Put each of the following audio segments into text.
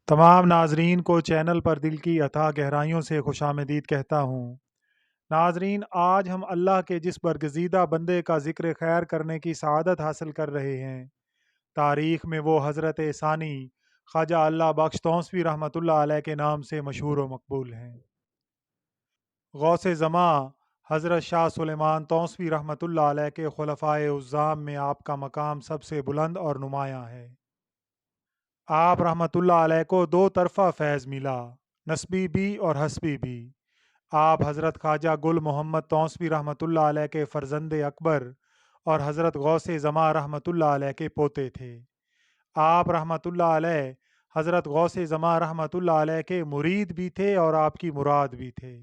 تمام ناظرین کو چینل پر دل کی اتھا گہرائیوں سے خوش آمدید کہتا ہوں۔ ناظرین، آج ہم اللہ کے جس برگزیدہ بندے کا ذکر خیر کرنے کی سعادت حاصل کر رہے ہیں، تاریخ میں وہ حضرت ثانی خواجہ اللہ بخش توسوی رحمۃ اللہ علیہ کے نام سے مشہور و مقبول ہیں۔ غوث زماں حضرت شاہ سلیمان توسوی رحمۃ اللہ علیہ کے خلفائے عظام میں آپ کا مقام سب سے بلند اور نمایاں ہے۔ آپ رحمۃ اللہ علیہ کو دو طرفہ فیض ملا، نسبی بھی اور حسبی بھی۔ آپ حضرت خواجہ گل محمد توسوی رحمۃ اللہ علیہ کے فرزند اکبر اور حضرت غوث زماں رحمۃ اللہ علیہ کے پوتے تھے۔ آپ رحمۃ اللہ علیہ حضرت غوث زماں رحمۃ اللہ علیہ کے مرید بھی تھے اور آپ کی مراد بھی تھے۔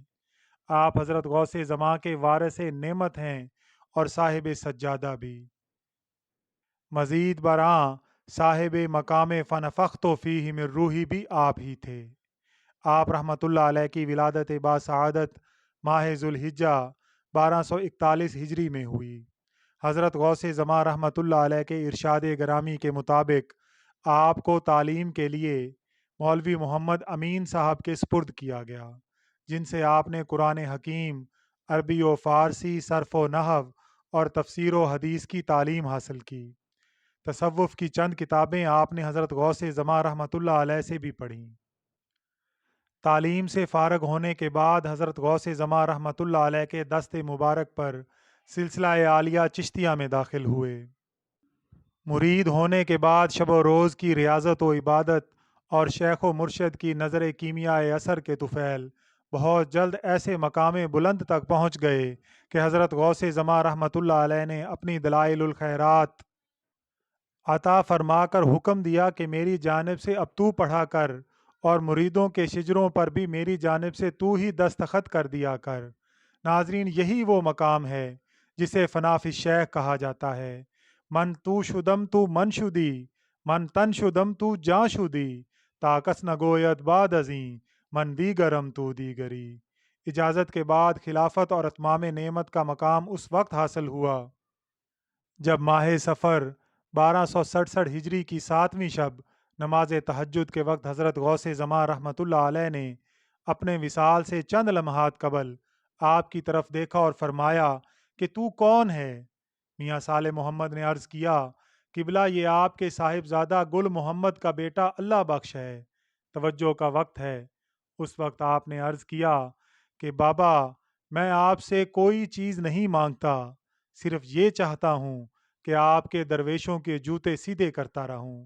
آپ حضرت غوث زماں کے وارث نعمت ہیں اور صاحب سجادہ بھی۔ مزید برآں صاحب مقام فنفخت فیہ من روحی بھی آپ ہی تھے۔ آپ رحمۃ اللہ علیہ کی ولادت باسعادت ماہ ذوالحجہ 1241 ہجری میں ہوئی۔ حضرت غوث زماں رحمۃ اللہ علیہ کے ارشاد گرامی کے مطابق آپ کو تعلیم کے لیے مولوی محمد امین صاحب کے سپرد کیا گیا، جن سے آپ نے قرآن حکیم، عربی و فارسی، صرف و نحو اور تفسیر و حدیث کی تعلیم حاصل کی۔ تصوف کی چند کتابیں آپ نے حضرت غوث زماں رحمۃ اللہ علیہ سے بھی پڑھیں۔ تعلیم سے فارغ ہونے کے بعد حضرت غوث زماں رحمۃ اللہ علیہ کے دست مبارک پر سلسلہ عالیہ چشتیہ میں داخل ہوئے۔ مرید ہونے کے بعد شب و روز کی ریاضت و عبادت اور شیخ و مرشد کی نظر کیمیائے اثر کے طفیل بہت جلد ایسے مقام بلند تک پہنچ گئے کہ حضرت غوث زماں رحمۃ اللہ علیہ نے اپنی دلائل الخیرات عطا فرما کر حکم دیا کہ میری جانب سے اب تو پڑھا کر اور مریدوں کے شجروں پر بھی میری جانب سے تو ہی دستخط کر دیا کر۔ ناظرین، یہی وہ مقام ہے جسے فنا فی الشیخ کہا جاتا ہے۔ من تو شدم تو من شدی، من تن شدم تو جاں شدی، تاکس نگوید بعد ازیں، من دیگرم تو دیگری۔ اجازت کے بعد خلافت اور اتمام نعمت کا مقام اس وقت حاصل ہوا جب ماہ صفر 1267 ہجری کی 7ویں شب نماز تہجد کے وقت حضرت غوث زماں رحمۃ اللہ علیہ نے اپنے وصال سے چند لمحات قبل آپ کی طرف دیکھا اور فرمایا کہ تو کون ہے؟ میاں صالح محمد نے عرض کیا، قبلہ یہ آپ کے صاحبزادہ گل محمد کا بیٹا اللہ بخش ہے، توجہ کا وقت ہے۔ اس وقت آپ نے عرض کیا کہ بابا، میں آپ سے کوئی چیز نہیں مانگتا، صرف یہ چاہتا ہوں کہ آپ کے درویشوں کے جوتے سیدھے کرتا رہوں۔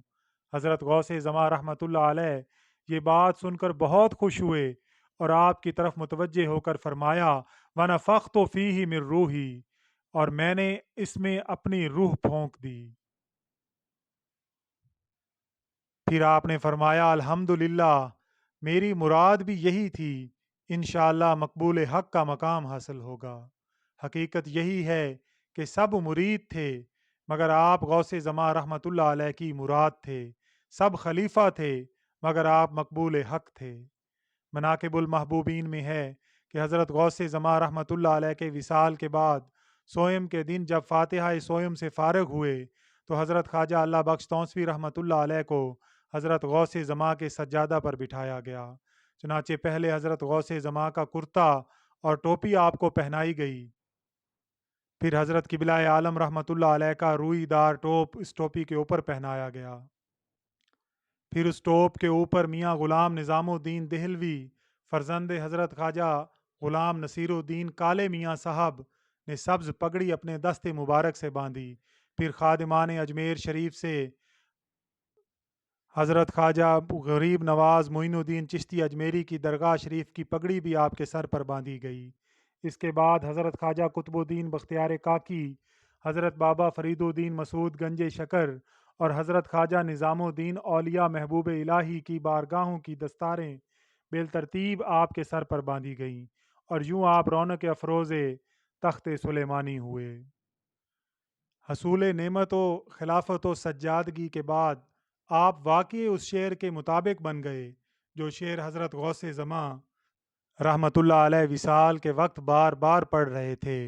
حضرت غوث زماں رحمۃ اللہ علیہ یہ بات سن کر بہت خوش ہوئے اور آپ کی طرف متوجہ ہو کر فرمایا، وَنَفَخْتُ فِيهِ مِن روحی، اور میں نے اس میں اپنی روح پھونک دی۔ پھر آپ نے فرمایا، الحمدللہ، میری مراد بھی یہی تھی، انشاءاللہ مقبول حق کا مقام حاصل ہوگا۔ حقیقت یہی ہے کہ سب مرید تھے مگر آپ غوث زماں رحمۃ اللہ علیہ کی مراد تھے، سب خلیفہ تھے مگر آپ مقبول حق تھے۔ مناقب المحبوبین میں ہے کہ حضرت غوث زماں رحمۃ اللہ علیہ کے وصال کے بعد سوئم کے دن جب فاتحہ سوئم سے فارغ ہوئے تو حضرت خواجہ اللہ بخش توسوی رحمۃ اللہ علیہ کو حضرت غوث زماں کے سجادہ پر بٹھایا گیا۔ چنانچہ پہلے حضرت غوث زماں کا کرتا اور ٹوپی آپ کو پہنائی گئی، پھر حضرت قبلہ عالم رحمۃ اللہ علیہ کا روئی دار ٹوپ اس ٹوپی کے اوپر پہنایا گیا، پھر اس ٹوپ کے اوپر میاں غلام نظام الدین دہلوی فرزند حضرت خواجہ غلام نصیر الدین کالے میاں صاحب نے سبز پگڑی اپنے دست مبارک سے باندھی، پھر خادمان اجمیر شریف سے حضرت خواجہ غریب نواز معین الدین چشتی اجمیری کی درگاہ شریف کی پگڑی بھی آپ کے سر پر باندھی گئی۔ اس کے بعد حضرت خواجہ قطب الدین بختیار کاکی، حضرت بابا فرید الدین مسعود گنج شکر اور حضرت خواجہ نظام الدین اولیاء محبوب الہی کی بارگاہوں کی دستاریں بالترتیب آپ کے سر پر باندھی گئیں اور یوں آپ رونق افروز تخت سلیمانی ہوئے۔ حصول نعمت و خلافت و سجادگی کے بعد آپ واقعی اس شعر کے مطابق بن گئے جو شعر حضرت غوث زماں رحمۃ اللہ علیہ وصال کے وقت بار بار پڑھ رہے تھے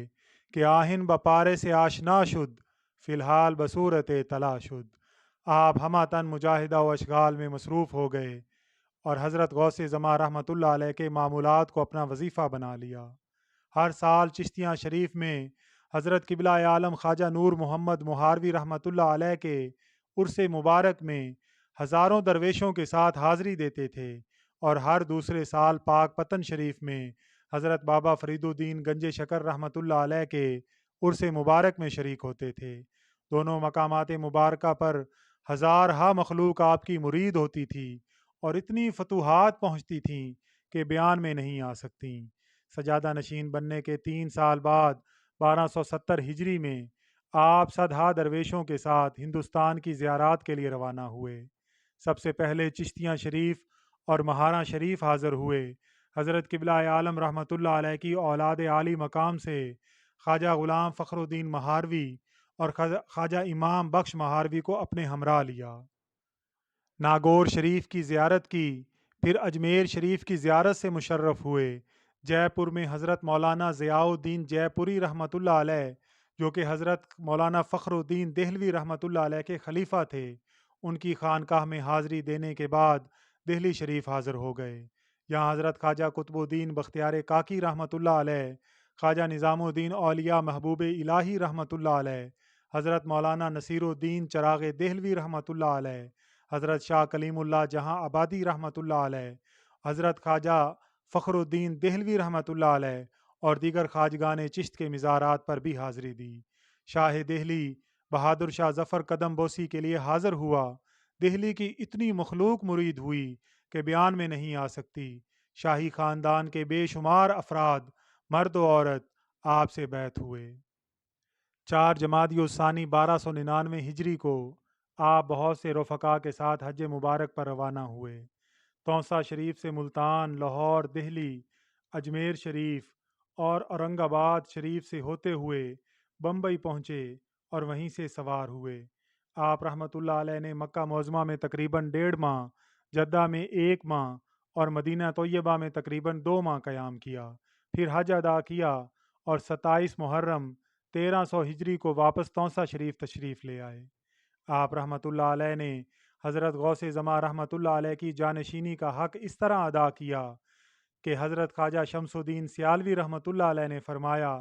کہ آہن بپارے سے آشنا شد، فی الحال بصورت طلا شد۔ آپ ہمہ تن مجاہدہ و اشغال میں مصروف ہو گئے اور حضرت غوث زماں رحمۃ اللہ علیہ کے معمولات کو اپنا وظیفہ بنا لیا۔ ہر سال چشتیاں شریف میں حضرت قبلہ عالم خواجہ نور محمد مہاروی رحمۃ اللہ علیہ کے عرس مبارک میں ہزاروں درویشوں کے ساتھ حاضری دیتے تھے، اور ہر دوسرے سال پاک پتن شریف میں حضرت بابا فرید الدین گنج شکر رحمۃ اللہ علیہ کے عرس مبارک میں شریک ہوتے تھے۔ دونوں مقامات مبارکہ پر ہزارہا مخلوق آپ کی مرید ہوتی تھی، اور اتنی فتوحات پہنچتی تھیں کہ بیان میں نہیں آ سکتیں۔ سجادہ نشین بننے کے 3 سال بعد 1270 ہجری میں آپ صدہا درویشوں کے ساتھ ہندوستان کی زیارات کے لیے روانہ ہوئے۔ سب سے پہلے چشتیاں شریف اور مہارا شریف حاضر ہوئے۔ حضرت قبلہ عالم رحمۃ اللہ علیہ کی اولاد عالی مقام سے خواجہ غلام فخر الدین مہاروی اور خواجہ امام بخش مہاروی کو اپنے ہمراہ لیا۔ ناگور شریف کی زیارت کی، پھر اجمیر شریف کی زیارت سے مشرف ہوئے۔ جے پور میں حضرت مولانا ضیاء الدین جے پوری رحمۃ اللہ علیہ، جو کہ حضرت مولانا فخر الدین دہلوی رحمۃ اللہ علیہ کے خلیفہ تھے، ان کی خانقاہ میں حاضری دینے کے بعد دہلی شریف حاضر ہو گئے۔ یہاں حضرت خواجہ قطب الدین بختیار کاکی رحمۃ اللہ علیہ، خواجہ نظام الدین اولیاء محبوب الہی رحمۃ اللہ علیہ، حضرت مولانا نصیر الدین چراغ دہلوی رحمۃ اللہ علیہ، حضرت شاہ کلیم اللہ جہاں آبادی رحمۃ اللہ علیہ، حضرت خواجہ فخر الدین دہلوی رحمۃ اللہ علیہ اور دیگر خواجگان چشت کے مزارات پر بھی حاضری دی۔ شاہ دہلی بہادر شاہ ظفر قدم بوسی کے لیے حاضر ہوا۔ دہلی کی اتنی مخلوق مرید ہوئی کہ بیان میں نہیں آ سکتی۔ شاہی خاندان کے بے شمار افراد، مرد و عورت، آپ سے بیعت ہوئے۔ 4 جمادی الثانی 1299 ہجری کو آپ بہت سے رفقا کے ساتھ حج مبارک پر روانہ ہوئے۔ تونسا شریف سے ملتان، لاہور، دہلی، اجمیر شریف اور اورنگ آباد شریف سے ہوتے ہوئے بمبئی پہنچے اور وہیں سے سوار ہوئے۔ آپ رحمۃ اللہ علیہ نے مکہ معظمہ میں تقریباً 1.5 ماہ، جدہ میں 1 ماہ اور مدینہ طیبہ میں تقریباً 2 ماہ قیام کیا، پھر حج ادا کیا اور 27 محرم 1300 ہجری کو واپس تونسا شریف تشریف لے آئے۔ آپ رحمۃ اللہ علیہ نے حضرت غوث زماں رحمۃ اللہ علیہ کی جانشینی کا حق اس طرح ادا کیا کہ حضرت خواجہ شمس الدین سیالوی رحمۃ اللہ علیہ نے فرمایا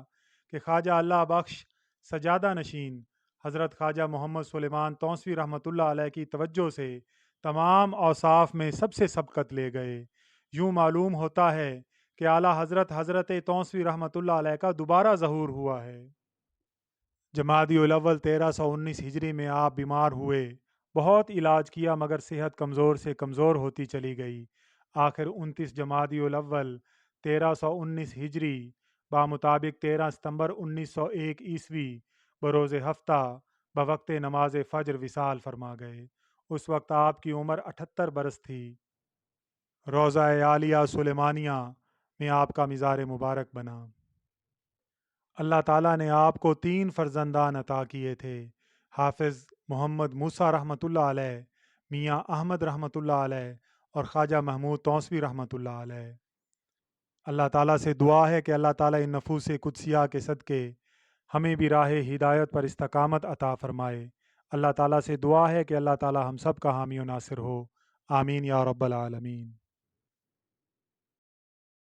کہ خواجہ اللہ بخش سجادہ نشین حضرت خواجہ محمد سلیمان تونسوی رحمۃ اللہ علیہ کی توجہ سے تمام اوصاف میں سب سے سبقت لے گئے۔ یوں معلوم ہوتا ہے کہ اعلیٰ حضرت تونسوی رحمۃ اللہ علیہ کا دوبارہ ظہور ہوا ہے۔ جمادی الاول 1319 ہجری میں آپ بیمار ہوئے۔ بہت علاج کیا مگر صحت کمزور سے کمزور ہوتی چلی گئی۔ آخر 29 جمادی الاول 1319 ہجری بمطابق 13 ستمبر 1901 عیسوی بروز ہفتہ بوقت نماز فجر وصال فرما گئے۔ اس وقت آپ کی عمر 78 برس تھی۔ روضہ عالیہ سلیمانیہ میں آپ کا مزار مبارک بنا۔ اللہ تعالیٰ نے آپ کو 3 فرزندان عطا کیے تھے، حافظ محمد موسیٰ رحمۃ اللہ علیہ، میاں احمد رحمۃ اللہ علیہ اور خواجہ محمود تونسوی رحمۃ اللہ علیہ۔ اللہ تعالیٰ سے دعا ہے کہ اللہ تعالیٰ ان نفوس قدسیہ کے صدقے ہمیں بھی راہ ہدایت پر استقامت عطا فرمائے۔ اللہ تعالیٰ سے دعا ہے کہ اللہ تعالیٰ ہم سب کا حامی و ناصر ہو، آمین یا رب العالمین۔